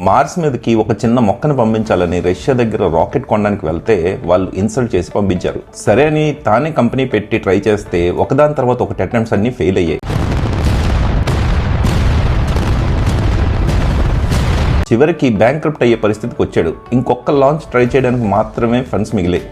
Mars మీదకి ఒక చిన్న మొక్కను పంపించాలని రష్యా దగ్గర రాకెట్ కొనడానికి వెళ్తే వాళ్ళు ఇన్సల్ట్ చేసి పంపించారు. సరే అని తానే కంపెనీ పెట్టి ట్రై చేస్తే ఒకదాని తర్వాత ఒకటి అటెంప్ట్స్ అన్ని ఫెయిల్ అయ్యాయి. చివరికి బ్యాంక్రప్ట్ అయ్యే పరిస్థితికి వచ్చాడు. ఇంకొక లాంచ్ ట్రై చేయడానికి మాత్రమే ఫండ్స్ మిగిలాయి.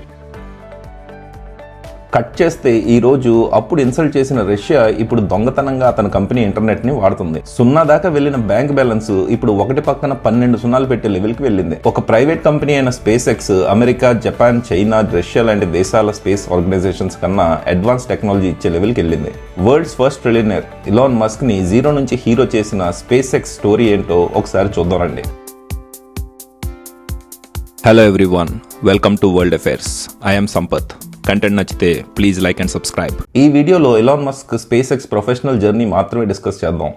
కట్ చేస్తే ఈ రోజు అప్పుడు ఇన్సల్ట్ చేసిన రష్యా ఇప్పుడు దొంగతనంగా అతని కంపెనీ ఇంటర్నెట్ ని వాడుతుంది. 0 దాకా వెళ్లిన బ్యాంక్ బ్యాలెన్స్ ఇప్పుడు 1 పక్కన 12 సున్నాలు పెట్టే లెవెల్ కి వెళ్ళింది. ఒక ప్రైవేట్ కంపెనీ అయిన space X America, Japan, China, Russia లాంటి దేశాల స్పేస్ ఆర్గనైజేషన్స్ కన్నా అడ్వాన్స్ టెక్నాలజీ ఇచ్చే లెవెల్ కి వెళ్ళింది. World's first trillionaire Elon Musk ని జీరో నుంచి హీరో చేసిన స్పేస్ ఎక్స్ స్టోరీ ఏంటో ఒకసారి చూద్దాం రండి. Hello everyone, welcome to world affairs. I am Sampath. Content నచ్చితే ప్లీజ్ లైక్ అండ్ సబ్స్క్రైబ్. ఈ వీడియోలో Elon Musk space X professional journey మాత్రమే డిస్కస్ చేద్దాం.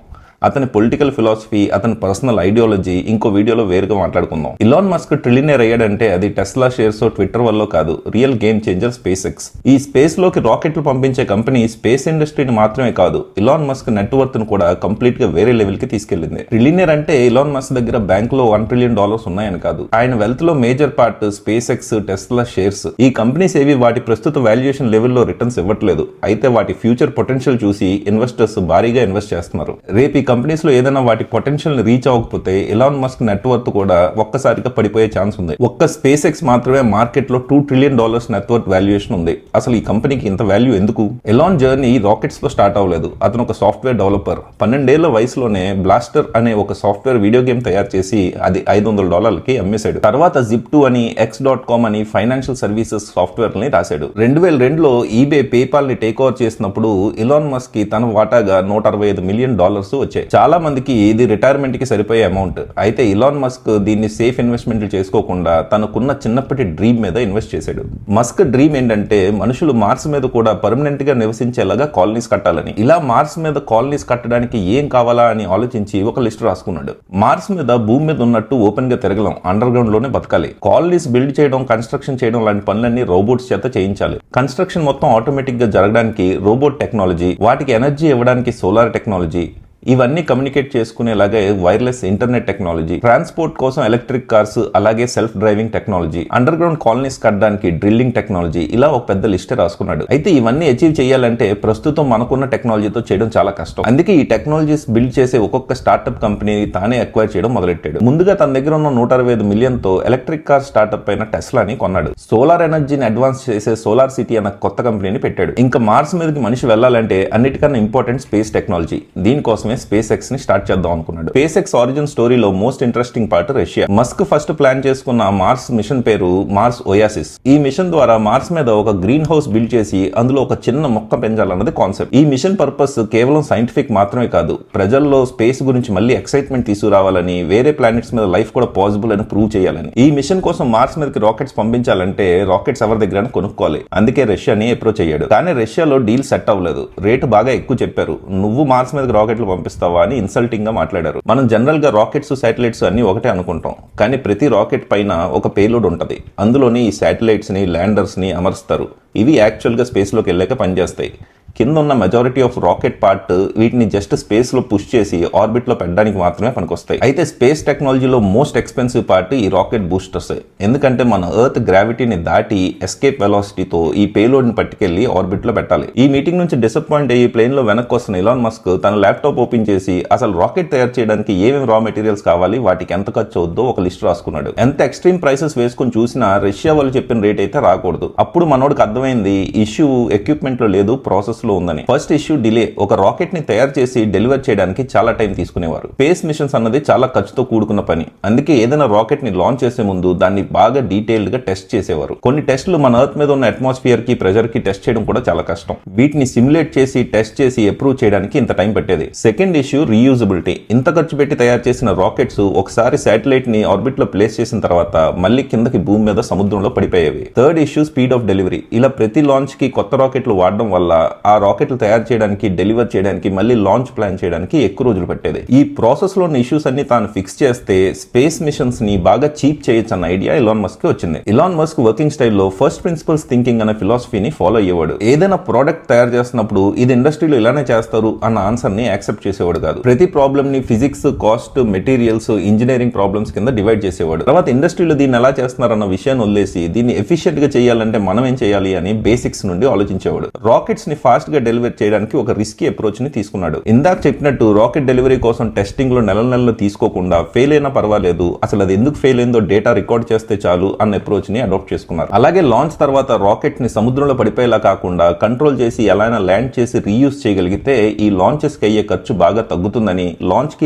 అతని పొలిటికల్ ఫిలాసఫీ, అతని పర్సనల్ ఐడియాలజీ ఇంకో వీడియోలో వేరుగా మాట్లాడుకుందాం. ఎలాన్ మస్క్ ట్రిలియనర్ అయ్యాడంటే అది టెస్లా షేర్స్, ట్విట్టర్ వల్ల కాదు. Real game changer space X. ఈ స్పేస్ లోకి రాకెట్లు పంపించే కంపెనీ స్పేస్ ఇండస్ట్రీని మాత్రమే కాదు, ఎలాన్ మస్క్ నెట్వర్త్ ను కూడా కంప్లీట్ గా వేరే లెవెల్ కి తీసుకెళ్లింది. ట్రిలియనర్ అంటే ఎలాన్ మస్క్ దగ్గర బ్యాంక్ లో $1 ట్రిలియన్ ఉన్నాయని కాదు. ఆయన వెల్త్ లో major part space X, Tesla shares. ఈ కంపెనీస్ ఏవి వాటి ప్రస్తుత వాల్యుయేషన్ లెవెల్లో రిటర్న్స్ ఇవ్వట్లేదు. అయితే వాటి ఫ్యూచర్ పొటెన్షియల్ చూసి ఇన్వెస్టర్స్ భారీగా ఇన్వెస్ట్ చేస్తున్నారు. రేపు కంపెనీస్ లో ఏదైనా వాటి పొటెన్షియల్ ని రీచ్ అవ్వకపోతే ఎలాన్ మస్క్ నెట్వర్త్ కూడా ఒక్కసారిగా పడిపోయే ఛాన్స్ ఉంది. ఒక్క స్పేస్ ఎక్స్ మాత్రమే మార్కెట్ లో $2 ట్రిలియన్ నెట్వర్త్ వాల్యుయేషన్ ఉంది. అసలు ఈ కంపెనీకి ఇంత వాల్యూ ఎందుకు? ఎలాన్ జర్నీ రాకెట్స్ తో స్టార్ట్ అవ్వలేదు. అతను ఒక సాఫ్ట్వేర్ డెవలపర్. 12 ఏళ్ల వయసులోనే బ్లాస్టర్ అనే ఒక సాఫ్ట్వేర్ వీడియో గేమ్ తయారు చేసి అది $500 అమ్మేశాడు. తర్వాత Zip2 అని, X.com అని ఫైనాన్షియల్ సర్వీసెస్ సాఫ్ట్వేర్ ని రాశాడు. 2002లో ఈబే, పేపాల్ ని టేక్ ఓవర్ చేసినప్పుడు ఎలాన్ మస్క్ కి తన వాటాగా $165 మిలియన్ వచ్చాయి. చాలా మందికి ఇది రిటైర్మెంట్ కి సరిపోయే అమౌంట్. అయితే ఎలాన్ మస్క్ దీన్ని సేఫ్ ఇన్వెస్ట్మెంట్ చేసుకోకుండా తనకున్న చిన్నప్పటి డ్రీమ్ మీద ఇన్వెస్ట్ చేశాడు. మస్క్ డ్రీమ్ ఏంటంటే మనుషులు మార్స్ మీద కూడా పర్మనెంట్ గా నివసించేలాగా కాలనీస్ కట్టాలని. ఇలా మార్స్ మీద కాలనీస్ కట్టడానికి ఏం కావాలా అని ఆలోచించి ఒక లిస్ట్ రాసుకున్నాడు. మార్స్ మీద భూమి మీద ఉన్నట్టు ఓపెన్ గా తిరగలం, అండర్ గ్రౌండ్ లోనే బతకాలి. కాలనీస్ బిల్డ్ చేయడం, కన్స్ట్రక్షన్ చేయడం లాంటి పనులన్నీ రోబోట్స్ చేత చేయించాలి. కన్స్ట్రక్షన్ మొత్తం ఆటోమేటిక్ గా జరగడానికి రోబోట్ టెక్నాలజీ, వాటికి ఎనర్జీ ఇవ్వడానికి సోలార్ టెక్నాలజీ, ఇవన్నీ కమ్యూనికేట్ చేసుకునేలాగే వైర్లెస్ ఇంటర్నెట్ టెక్నాలజీ, ట్రాన్స్పోర్ట్ కోసం ఎలక్ట్రిక్ కార్స్, అలాగే self driving technology, underground colonies కట్టడానికి డ్రిల్లింగ్ టెక్నాలజీ, ఇలా ఒక పెద్ద లిస్ట్ రాసుకున్నాడు. అయితే ఇవన్నీ అచీవ్ చేయాలంటే ప్రస్తుతం మనకున్న టెక్నాలజీతో చేయడం చాలా కష్టం. అందుకే ఈ టెక్నాలజీస్ బిల్డ్ చేసే ఒక్కొక్క స్టార్ట్అప్ కంపెనీని తానే అక్వైర్ చేయడం మొదలెట్టాడు. ముందుగా తన దగ్గర ఉన్న $165 మిలియన్ తో ఎలక్ట్రిక్ కార్ స్టార్ట్అప్ అయిన టెస్లాని కొన్నాడు. సోలార్ ఎనర్జీని అడ్వాన్స్ చేసే సోలార్ సిటీ అన్న కొత్త కంపెనీని పెట్టాడు. ఇంకా మార్స్ మీదకి మనిషి వెళ్లాలంటే అన్నిటికన్నా ఇంపార్టెంట్ స్పేస్ టెక్నాలజీ. దీనికోసం స్పేస్ ఎక్స్ ని స్టార్ట్ చేద్దాం అనుకున్నాడు. స్పేస్ ఎక్స్ ఆరిజిన్ స్టోరీలో most interesting part Russia. Musk first plan చేసుకున్న మార్స్ మిషన్ పేరు మార్స్ ఒయాసిస్. ఈ మిషన్ ద్వారా మార్స్ మీద ఒక గ్రీన్ హౌస్ బిల్డ్ చేసి అందులో ఒక చిన్న మొక్క పెంచాలన్నది కాన్సెప్ట్. ఈ మిషన్ పర్పస్ కేవలం సైంటిఫిక్ మాత్రమే కాదు, ప్రజల్లో స్పేస్ గురించి మళ్ళీ ఎక్సైట్మెంట్ తీసుకురావాలని, వేరే ప్లానెట్స్ మీద లైఫ్ కూడా పాసిబుల్ అని ప్రూవ్ చేయాలని. ఈ మిషన్ కోసం మార్స్ మీదకి రాకెట్స్ పంపించాలంటే రాకెట్స్ ఎవరి దగ్గర కొనుక్కోవాలి. అందుకే రష్యాని అప్రోచ్ అయ్యాడు. కానీ రష్యాలో డీల్ సెట్ అవ్వలేదు. రేటు బాగా ఎక్కువ చెప్పారు. నువ్వు మార్స్ మీదకి రాకెట్లు పంపిస్తావా అని ఇన్సల్టింగ్ గా మాట్లాడారు. మనం జనరల్ గా రాకెట్స్, శాటిలైట్స్ అన్ని ఒకటే అనుకుంటాం. కానీ ప్రతి రాకెట్ పైన ఒక పేలోడ్ ఉంటది. అందులోని ఈ శాటిలైట్స్ ని, ల్యాండర్స్ ని అమరుస్తారు. ఇవి యాక్చువల్ గా స్పేస్ లోకి వెళ్ళాక పనిచేస్తాయి. కింద ఉన్న మెజారిటీ ఆఫ్ రాకెట్ పార్ట్ వీటిని జస్ట్ స్పేస్ లో పుష్ చేసి ఆర్బిట్ లో పెట్టడానికి మాత్రమే పనికొస్తాయి. అయితే స్పేస్ టెక్నాలజీలో మోస్ట్ ఎక్స్పెన్సివ్ పార్ట్ ఈ రాకెట్ బూస్టర్స్. ఎందుకంటే మన ఎర్త్ గ్రావిటీని దాటి ఎస్కేప్ వెలాసిటీతో ఈ పేలోడ్ ని పట్టుకెళ్లి ఆర్బిట్ లో పెట్టాలి. ఈ మీటింగ్ నుంచి డిసప్పాయింట్ అయ్యి ప్లేన్ లో వెనక్కి వస్తున్న ఎలాన్ మస్క్ తన ల్యాప్టాప్ ఓపెన్ చేసి అసలు రాకెట్ తయారు చేయడానికి ఏమేమి రా మెటీరియల్స్ కావాలి, వాటికి ఎంత ఖర్చు అవుద్దో ఒక లిస్ట్ రాసుకున్నాడు. ఎంత ఎక్స్ట్రీమ్ ప్రైసెస్ వేసుకుని చూసినా రష్యా వాళ్ళు చెప్పిన రేట్ అయితే రాకూడదు. అప్పుడు మనోడికి అర్థమైంది ఇష్యూ ఎక్విప్మెంట్ లో లేదు, ప్రాసెస్ లో ఉందని. First issue delay. ఒక రాకెట్ ని తయారు చేసి డెలివర్ చేయడానికి చాలా టైం తీసుకునేవారు. స్పేస్ మిషన్స్ అన్నది చాలా ఖర్చుతో కూడుకున్న పని. అందుకే ఏదైనా రాకెట్ ని లాంచ్ చేసే ముందు దాన్ని బాగా డీటెయిల్డ్ గా టెస్ట్ చేసేవారు. కొన్ని టెస్టులు మన ఎర్త్ మీద ఉన్న అట్మాస్ఫియర్ కి, ప్రెజర్ కి టెస్ట్ చేయడం కూడా చాలా కష్టం. వీటిని సిమ్యులేట్ చేసి టెస్ట్ చేసి అప్రూవ్ చేయడానికి ఇంత టైం పట్టేది. Second issue reusability. ఇంత ఖర్చు పెట్టి తయారు చేసిన రాకెట్స్ ఒకసారి శాటిలైట్ ని ఆర్బిట్ లో ప్లేస్ చేసిన తర్వాత మళ్ళీ కిందకి భూమి మీద, సముద్రంలో పడిపోయేవి. Third issue speed of delivery. ఇలా ప్రతి లాంచ్ కి కొత్త రాకెట్లు వాడడం వల్ల ఆ రాకెట్లు తయారు చేయడానికి, డెలివర్ చేయడానికి, మళ్ళీ లాంచ్ ప్లాన్ చేయడానికి ఎక్కువ రోజులు పట్టేది. ఈ ప్రాసెస్ లో ఉన్న ఇష్యూస్ అన్ని తాను ఫిక్స్ చేస్తే స్పేస్ మిషన్స్ ని బాగా చీప్ చేయొచ్చు అన్న ఐడియా ఎలాన్ మస్క్ కి వచ్చింది. ఎలాన్ మస్క్ వర్కింగ్ స్టైల్లో ఫస్ట్ ప్రిన్సిపల్స్ థింకింగ్ అనే ఫిలాసఫీని ఫాలో అయ్యేవాడు. ఏదైనా ప్రోడక్ట్ తయారు చేస్తున్నప్పుడు ఇది ఇండస్ట్రీలో ఇలానే చేస్తారు అన్న ఆన్సర్ ని యాక్సెప్ట్ చేసేవాడు కాదు. ప్రతి ప్రాబ్లమ్ ని physics, cost, materials, engineering problems కింద డివైడ్ చేసేవాడు. తర్వాత ఇండస్ట్రీలో దీన్ని ఎలా చేస్తున్నారన్న విషయాన్ని వదిలేసి దీన్ని ఎఫిషియెంట్ గా చేయాలంటే మనం ఏం చేయాలి అని బేసిక్స్ నుండి ఆలోచించేవాడు. రాకెట్స్ ని ఫాస్ట్ గా డెలివర్ చేయడానికి ఒక రిస్కీ అప్రోచ్ ని తీసుకున్నాడు. ఇందాక చెప్పినట్టు రాకెట్ డెలివరీ కోసం టెస్టింగ్ లో నెలలు తీసుకోకుండా ఫెయిల్ అయినా పర్వాలేదు, అసలు అది ఎందుకు ఫెయిల్ అయిందో డేటా రికార్డ్ చేస్తే చాలు అన్న అప్రోచ్ ని అడాప్ట్ చేసుకున్నారు. అలాగే లాంచ్ తర్వాత రాకెట్ ని సముద్రంలో పడిపోయేలా కాకుండా కంట్రోల్ చేసి ఎలా ల్యాండ్ చేసి రీయూజ్ చేయగలిగితే ఈ లాంచెస్ కి అయ్యే ఖర్చు బాగా తగ్గుతుందని, లాంచ్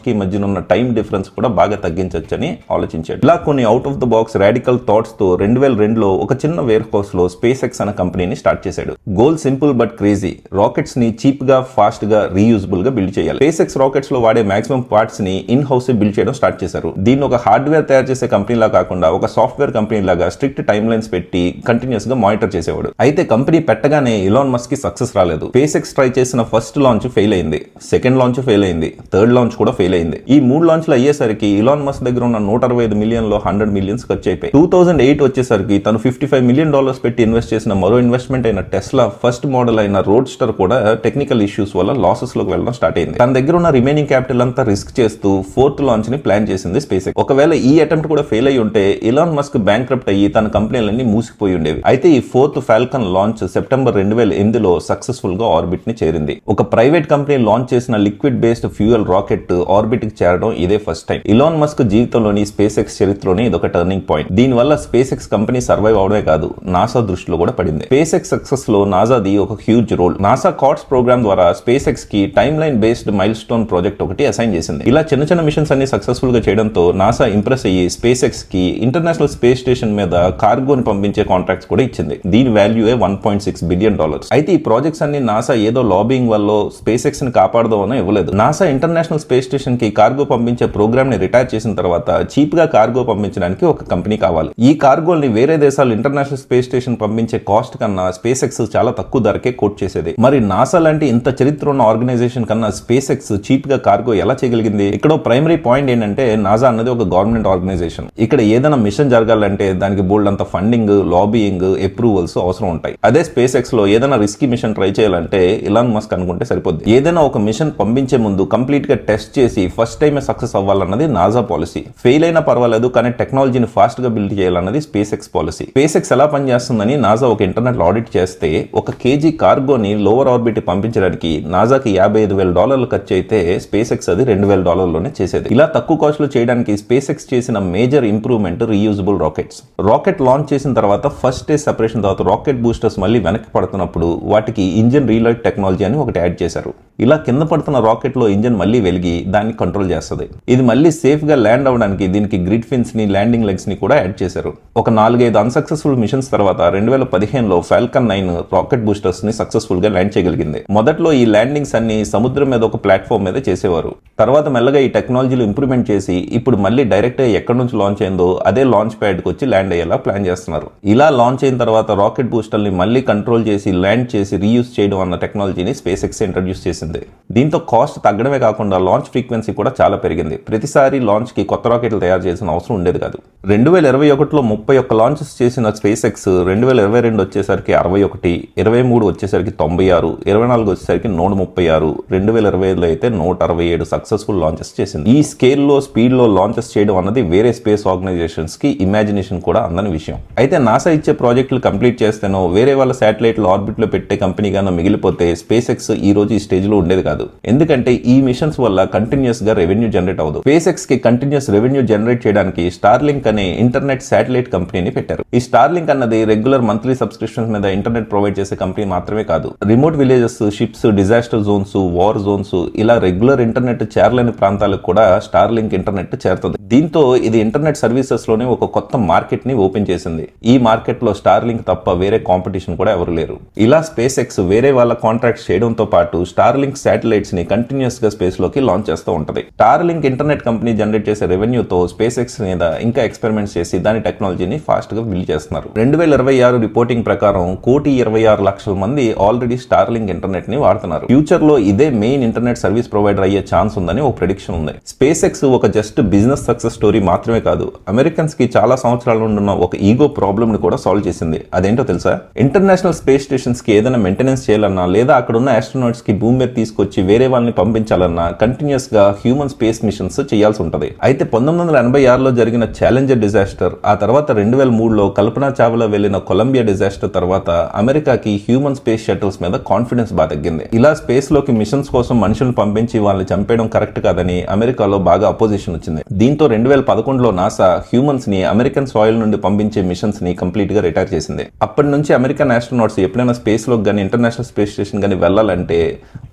కి మధ్యన ఉన్న టైం డిఫరెన్స్ కూడా బాగా తగ్గించొచ్చని ఆలోచించాడు. ఇలా కొన్ని out of the box radical thoughts తో 2002లో ఒక చిన్న వేర్ హౌస్ లో స్పేస్ ఎక్స్ అనే కంపెనీని స్టార్ట్ చేశాడు. Goal simple but crazy. Rockets ని చీప్ గా, ఫాస్ట్ గా, రీయూజబుల్ గా బిల్డ్ చేయాలి. స్పేస్ ఎక్స్ రాకెట్స్ లో వాడే మాక్సిమం పార్ట్స్ ని ఇన్ హౌస్ బిల్డ్ చేయడం స్టార్ట్ చేశారు. దీన్ని ఒక హార్డ్వేర్ తయారు చేసే కంపెనీ లా కాకుండా ఒక సాఫ్ట్వేర్ కంపెనీ లాగా స్ట్రిక్ట్ టైమ్ లైన్స్ పెట్టి కంటిన్యూస్ గా మానిటర్ చేసేవాడు. అయితే కంపెనీ పెట్టగానే ఎలాన్ మస్క్ కి సక్సెస్ రాలేదు. స్పేస్ ఎక్స్ ట్రై చేసిన ఫస్ట్ లాంచ్ ఫెయిల్ అయింది, సెకండ్ లాంచ్ ఫెయిల్ అయింది, థర్డ్ లాంచ్ కూడా ఫెయిల్ అయింది. ఈ 3 లాంచ్లు అయ్యేసరికి ఎలాన్ మస్క్ దగ్గర ఉన్న 165 మిలియన్ లో 100 మిలియన్స్ ఖర్చు అయిపోయి 2008 వచ్చేసరికి తను $55 మిలియన్ పెట్టి ఇన్వెస్ట్ చేసిన మరో ఇన్వెస్ట్మెంట్ అయిన టెస్లా ఫస్ట్ మోడల్ అయిన రోడ్ స్టర్ కూడా టెక్నికల్ ఇష్యూస్ వల్ల లాసెస్ లోకి వెళ్ళడం స్టార్ట్ అయింది. తన దగ్గర ఉన్న రిమైనింగ్ క్యాపిటల్ అంతా రిస్క్ చేస్తూ ఫోర్త్ లాంచ్ ని ప్లాన్ చేసింది స్పేస్ ఎక్స్. ఒకవేళ ఈ అటెంప్ట్ కూడా ఫెయిల్ అయి ఉంటే ఎలాన్ మస్క్ బ్యాంక్రప్ట్ అయ్యి తన కంపెనీలన్నీ మూసిపోయి ఉండేవి. అయితే ఈ ఫోర్త్ ఫాల్కన్ లాంచ్ సెప్టెంబర్ 2008లో సక్సెస్ఫుల్ గా ఆర్బిట్ ని చేరింది. ఒక ప్రైవేట్ కంపెనీ లాంచ్ చేసిన liquid based fuel rocket orbit కి చేరడం ఇదే ఫస్ట్ టైం. ఎలాన్ మస్క్ జీవితంలోని స్పేస్ ఎక్స్ చరిత్రలోని ఇదొక టర్నింగ్ పాయింట్. దీని వల్ల స్పేస్ ఎక్స్ కంపెనీ సర్వైవ్ అవడమే కాదు, నాసా దృష్టిలో కూడా పడింది. స్పేస్ ఎక్స్ సక్సెస్ లో నాసాది ఒక huge role. NASA cards program ద్వారా స్పేస్ ఎక్స్ కి timeline based milestone project ఒకటి అసైన్ చేసింది. ఇలా చిన్న చిన్న మిషన్స్ అన్ని సక్సెస్ఫుల్ గా చేయడంతో నాసా ఇంప్రెస్ అయ్యి స్పేస్ ఎక్స్ కి ఇంటర్నేషనల్ స్పేస్ స్టేషన్ మీద కార్గోని పంపించే కాంట్రాక్ట్స్ కూడా ఇచ్చింది. దీని వాల్యూ $1.6 బిలియన్. అయితే ఈ ప్రాజెక్ట్స్ అన్ని నాసా ఏదో లాబింగ్ వల్ల స్పేస్ ఎక్స్ ని కాపాడదామని ఇవ్వలేదు. నాసా ఇంటర్నేషనల్ స్పేస్ స్టేషన్ కి కార్గో పంపించే ప్రోగ్రామ్ ని రిటైర్ చేసిన తర్వాత చీప్ గా కార్గో పంపించడానికి ఒక కంపెనీ కావాలి. ఈ కార్గోల్ని వేరే దేశాలు ఇంటర్నేషనల్ స్పేస్ స్టేషన్ పంపించే కాస్ట్ కన్నా స్పేస్ ఎక్స్ చాలా తక్కువ ధరకే కోట్ చేసేది. మరి నాసా లాంటి ఇంత చరిత్ర ఉన్న ఆర్గనైజేషన్ కన్నా స్పేస్ ఎక్స్ చీప్ గా కార్గో ఎలా చేయగలిగింది? ఇక్కడ ప్రైమరీ పాయింట్ ఏంటంటే నాసా అన్నది ఒక గవర్నమెంట్ ఆర్గనైజేషన్. ఇక్కడ ఏదైనా మిషన్ జరగాలంటే దానికి బోల్డ్ అంత ఫండింగ్, లాబియింగ్, అప్రూవల్స్ అవసరం ఉంటాయి. అదే స్పేస్ ఎక్స్ లో ఏదైనా రిస్కీ మిషన్ ట్రై చేయాలంటే ఎలాన్ మస్క్ అనుకుంటే సరిపోద్ది. ఏదైనా ఒక మిషన్ పంపించే ముందు కంప్లీట్ గా టెస్ట్ చేసి ఫస్ట్ టైమే సక్సెస్ అవ్వాలన్నది నాసా పాలసీ. ఫెయిల్ అయినా పర్వాలేదు కానీ టెక్నాలజీని ఫాస్ట్ గా బిల్డ్ చేయాలన్నది space X policy. Space X ఎలా పనిచేస్తుందని నాసా ఒక ఇంటర్నెట్ ఆడిట్ చేస్తే ఒక కేజీ కార్గోని లోవర్ ఆర్బిట్ పంపించడానికి నాసాకి $55,000 ఖర్చు అయితే స్పేస్ ఎక్స్ అది $2,000లోనే చేసేది. ఇలా తక్కువ కాస్ట్ లో చేయడానికి స్పేస్ ఎక్స్ చేసిన major improvement reusable rockets. Rocket launch చేసిన తర్వాత ఫస్ట్ స్టేజ్ సెపరేషన్ తర్వాత రాకెట్ బూస్టర్స్ మళ్ళీ వెనక్కి పడుతున్నప్పుడు వాటికి ఇంజిన్ రీలైట్ టెక్నాలజీ అని ఒకటి యాడ్ చేశారు. ఇలా కింద పడుతున్న రాకెట్ లో ఇంజిన్ మళ్ళీ వెలిగి దాన్ని కంట్రోల్ చేస్తుంది. ఇది మళ్ళీ సేఫ్ గా ల్యాండ్ అవడానికి దీనికి గ్రిడ్ ఫిన్స్ ని, ల్యాండింగ్ లెగ్స్ ని కూడా యాడ్ చేశారు. ఒక 4-5 అన్సక్సెస్ఫుల్ మిషన్స్ తర్వాత 2015లో ఫాల్కన్ 9 రాకెట్ బూస్టర్స్ ని సక్సెస్ఫుల్ గా ల్యాండ్ చేయగలిగింది. మొదట్లో ఈ ల్యాండింగ్స్ అన్ని సముద్రం మీద ఒక ప్లాట్ఫామ్ మీద చేసేవారు. తర్వాత మెల్లగా ఈ టెక్నాలజీలు ఇంప్రూవ్మెంట్ చేసి ఇప్పుడు మళ్ళీ డైరెక్ట్ గా ఎక్కడి నుంచి లాంచ్ అయిందో అదే లాంచ్ ప్యాడ్ కి వచ్చి ల్యాండ్ అయ్యేలా ప్లాన్ చేస్తున్నారు. ఇలా లాంచ్ అయిన తర్వాత రాకెట్ బూస్టర్ ని మళ్ళీ కంట్రోల్ చేసి ల్యాండ్ చేసి రీయూజ్ చేయడం అన్న టెక్నాలజీని స్పేస్ ఎక్స్ ఇంట్రడ్యూస్ చేసింది. దీంతో కాస్ట్ తగ్గడమే కాకుండా లాంచ్ ఫ్రీక్వెన్సీ కూడా చాలా పెరిగింది. ప్రతిసారి లాంచ్ కి కొత్త రాకెట్లు తయారు చేసిన అవసరం ఉండేది కాదు. 2021లో 31 లాంచెస్ చేసిన స్పేస్ ఎక్స్ 2022 వచ్చేసరికి 61, 23 వచ్చేసరికి 96, 24 వచ్చేసరికి 136, 2025లో అయితే 167 సక్సెస్ఫుల్ లాంచెస్ చేసింది. ఈ స్కేల్లో, స్పీడ్ లో లాంచెస్ చేయడం అన్నది వేరే స్పేస్ ఆర్గనైజేషన్స్ కి ఇమాజినేషన్ కూడా అందని విషయం. అయితే నాసా ఇచ్చే ప్రాజెక్టులు కంప్లీట్ చేస్తేనో వేరే వాళ్ళ శాటిలైట్లు ఆర్బిట్ లో పెట్టే కంపెనీ గానో మిగిలిపోతే స్పేస్ ఎక్స్ ఈ రోజు ఈ స్టేజ్ లో ఉండేది కాదు. ఎందుకంటే ఈ మిషన్స్ వల్ల కంటిన్యూస్ గా రెవెన్యూ జనరేట్ అవ్వదు. స్పేస్ ఎక్స్ కి కంటిన్యూస్ రెవెన్యూ జనరేట్ చేయడానికి స్టార్లింక్ అనే ఇంటర్నెట్ శాటిలైట్ కంపెనీని పెట్టారు. ఈ స్టార్లింక్ అన్నది రెగ్యులర్ మంత్లీ సబ్స్క్రిప్షన్స్ మీద ఇంటర్నెట్ ప్రొవైడ్ చేసే కంపెనీ మాత్రమే కాదు. Remote villages, ships, disaster zones, war zones ఇలా రెగ్యులర్ ఇంటర్నెట్ చేరలేని ప్రాంతాలకు కూడా స్టార్లింక్ ఇంటర్నెట్ చేరుతుంది. దీంతో ఇది ఇంటర్నెట్ సర్వీసెస్ లోనే ఒక కొత్త మార్కెట్ ని ఓపెన్ చేసింది. ఈ మార్కెట్ లో స్టార్లింక్ తప్ప వేరే కాంపిటీషన్ కూడా ఎవరు లేరు. ఇలా స్పేస్ ఎక్స్ వేరే వాళ్ళ కాంట్రాక్ట్స్ చేయడంతో పాటు స్టార్లింక్ శాటిలైట్స్ ని కంటిన్యూస్ గా స్పేస్ లోకి లాంచ్ చేస్తూ ఉంటది. స్టార్లింక్ ఇంటర్నెట్ కంపెనీ జనరేట్ చేసే రెవెన్యూతో స్పేస్ ఎక్స్ మీద ఇంకా ఎక్స్పెరిమెంట్స్ చేసి దాని టెక్నాలజీని ఫాస్ట్ గా బిల్డ్ చేస్తున్నారు. 2026 రిపోర్టింగ్ ప్రకారం 1,26,00,000 మంది ఆల్రెడీ స్టార్లింక్ ఇంటర్నెట్ ని వాడుతున్నారు. ఫ్యూచర్ లో ఇదే మెయిన్ ఇంటర్నెట్ సర్వీస్ ప్రొవైడర్ అయ్యే ఛాన్స్ ఉందని ఒక ప్రెడిక్షన్ ఉంది. స్పేస్ ఎక్స్ ఒక జస్ట్ బిజినెస్ సక్సెస్ స్టోరీ మాత్రమే కాదు, అమెరికన్స్ కి చాలా సంవత్సరాల నుండి ఉన్న ఒక ఈగో ప్రాబ్లమ్ ని కూడా సాల్వ్ చేసింది. అదేంటో తెలుసా? ఇంటర్నేషనల్ స్పేస్ స్టేషన్స్ కి ఏదైనా మెయింటెనెన్స్ చేయాలన్నా లేదా అక్కడ ఉన్న ఆస్ట్రోనాట్స్ కి భూమి మీద తీసుకొచ్చి వేరే వాళ్ళని పంపించాలన్నా కంటిన్యూస్ గా హ్యూమన్ స్పేస్ మిషన్స్ చేయాల్సి ఉంటది. అయితే 1986లో జరిగిన ఛాలెంజర్ డిజాస్టర్, ఆ తర్వాత 2003లో కల్పనా చావ్లా వెళ్లిన కొలంబియా డిజాస్టర్ తర్వాత అమెరికాకి హ్యూమన్ స్పేస్ షటిల్స్ మీద కాన్ఫిడెన్స్ బాగా తగ్గింది. ఇలా స్పేస్ లోకి మిషన్స్ కోసం మనుషులను పంపించి వాళ్ళని చంపేయడం కరెక్ట్ కాదని అమెరికాలో బాగా అపోజిషన్ వచ్చింది. దీంతో 2011లో నాసా హ్యూమన్స్ ని అమెరికన్ సాయిల్ నుండి పంపించే మిషన్స్ ని కంప్లీట్ గా రిటైర్ చేసింది. అప్పటి నుంచి అమెరికన్ ఆస్ట్రోనాట్స్ ఎప్పుడైనా స్పేస్ లోకి గానీ ఇంటర్నేషనల్ స్పేస్ స్టేషన్ గానీ వెళ్లాలంటే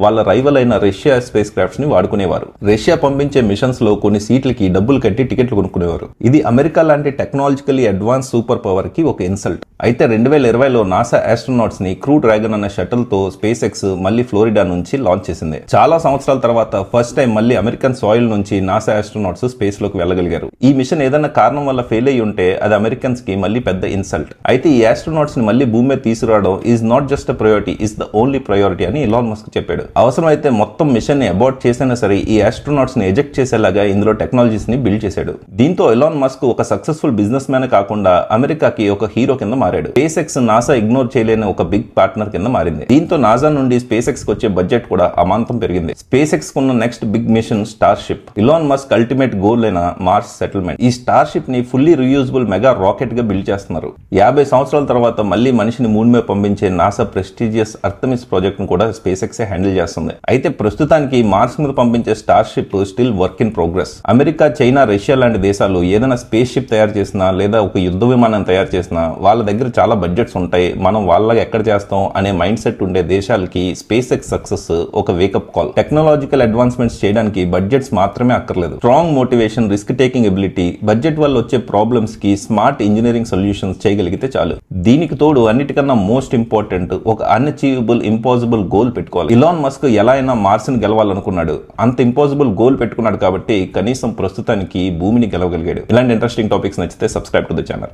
వాళ్ళ రైవల్ అయిన రష్యా స్పేస్ క్రాఫ్ట్స్ ని వాడుకునేవారు. రష్యా పంపించే మిషన్స్ లో కొన్ని సీట్లకి డబ్బులు కట్టి టికెట్లు కొనుక్కునేవారు. ఇది అమెరికా లాంటి టెక్నాలజికల్లీ అడ్వాన్స్ సూపర్ పవర్ కి ఒక ఇన్సల్ట్. అయితే 2020లో నాసా ఆస్ట్రోనాట్స్ ని క్రూ డ్రాగన్ అనే షటిల్ తో స్పేస్ ఎక్స్ మళ్ళీ ఫ్లోరిడా నుంచి లాంచ్ చేసింది. చాలా సంవత్సరాల తర్వాత ఫస్ట్ టైం మళ్ళీ అమెరికన్ సాయిల్ నుంచి నాసా ఆస్ట్రోనాట్స్ స్పేస్ లోకి వెళ్ళగలిగారు. ఈ మిషన్ ఏదైనా కారణం వల్ల ఫెయిల్ అయ్యి ఉంటే అది అమెరికన్స్ కి మళ్ళీ పెద్ద ఇన్సల్ట్. అయితే ఈ ఆస్ట్రోనాట్స్ ని మళ్ళీ భూమి మీద తీసుకురావడం is not just a priority, is the only priority అని ఎలాన్ మస్క్ చెప్పాడు. అవసరమైతే మొత్తం మిషన్ ని అబార్ట్ చేసినా సరే ఈ ఆస్ట్రోనాట్స్ ని ఎజెక్ట్ చేసేలాగా ఇందులో టెక్నాలజీస్ ని బిల్డ్ చేశాడు. దీంతో ఎలాన్ మస్క్ ఒక సక్సెస్ఫుల్ బిజినెస్ మ్యాన్ కాకుండా అమెరికాకి ఒక హీరో కింద మారాడు. స్పేస్ ఎక్స్ నాసా ఇగ్నోర్ చేయలేని ఒక బిగ్ పార్ట్నర్ కింద మారింది. దీంతో నాసా నుండి స్పేస్ ఎక్స్ వచ్చే బడ్జెట్ కూడా అమాంతం పెరిగింది. స్పేస్ ఎక్స్ కున్న next big mission Starship. Elon Musk ultimate goal అయిన మార్స్ సెటిల్మెంట్. ఈ స్టార్ షిప్ ని ఫుల్లీ రీయూజబుల్ మెగా రాకెట్ గా బిల్డ్ చేస్తున్నారు. 50 సంవత్సరాల తర్వాత మళ్ళీ మనిషిని మూన్ మీద పంపించే నాసా ప్రెస్టీజియస్ అర్థమిస్ ప్రాజెక్ట్ ను కూడా స్పేస్ ఎక్స్ హ్యాండిల్ చేస్తుంది. అయితే ప్రస్తుతానికి మార్స్ మీద పంపించే star ship still work in progress. America, China, Russia లాంటి దేశాలు ఏదైనా స్పేస్ షిప్ తయారు చేసినా లేదా ఒక యుద్ధ విమానం తయారు చేసినా వాళ్ళ దగ్గర చాలా బడ్జెట్స్ ఉంటాయి, మనం వాళ్ళగా ఎక్కడ చేస్తాం అనే మైండ్ సెట్ ఉండే దేశాలకి స్పేస్ ఎక్స్ సక్సెస్ ఒక వేకప్ కాల్. టెక్నాలజికల్ అడ్వాన్స్మెంట్స్ చేయడానికి బడ్జెట్స్ మాత్రమే అక్కర్లేదు. Strong motivation, risk taking ability, budget వల్ల వచ్చే ప్రాబ్లమ్స్ కి స్మార్ట్ ఇంజనీరింగ్ సొల్యూషన్స్ చేయగలిగితే చాలు. దీనికి తోడు అన్నిటికన్నా మోస్ట్ ఇంపార్టెంట్ ఒక అన్అచీవబుల్ ఇంపాసిబుల్ గోల్ పెట్టుకోవాలి. ఎలాన్ మస్క్ ఎలా అయినా మార్స్ ని గెలవాలనుకున్నాడు. అంత ఇంపాసిబుల్ గోల్ పెట్టుకున్నాడు కాబట్టి కనీసం ప్రస్తుతానికి భూమిని గెలవగలిగాడు. ఇలాంటి ఇంట్రెస్టింగ్ టాపిక్స్ నచ్చితే సబ్స్క్రైబ్ టు ద ఛానల్.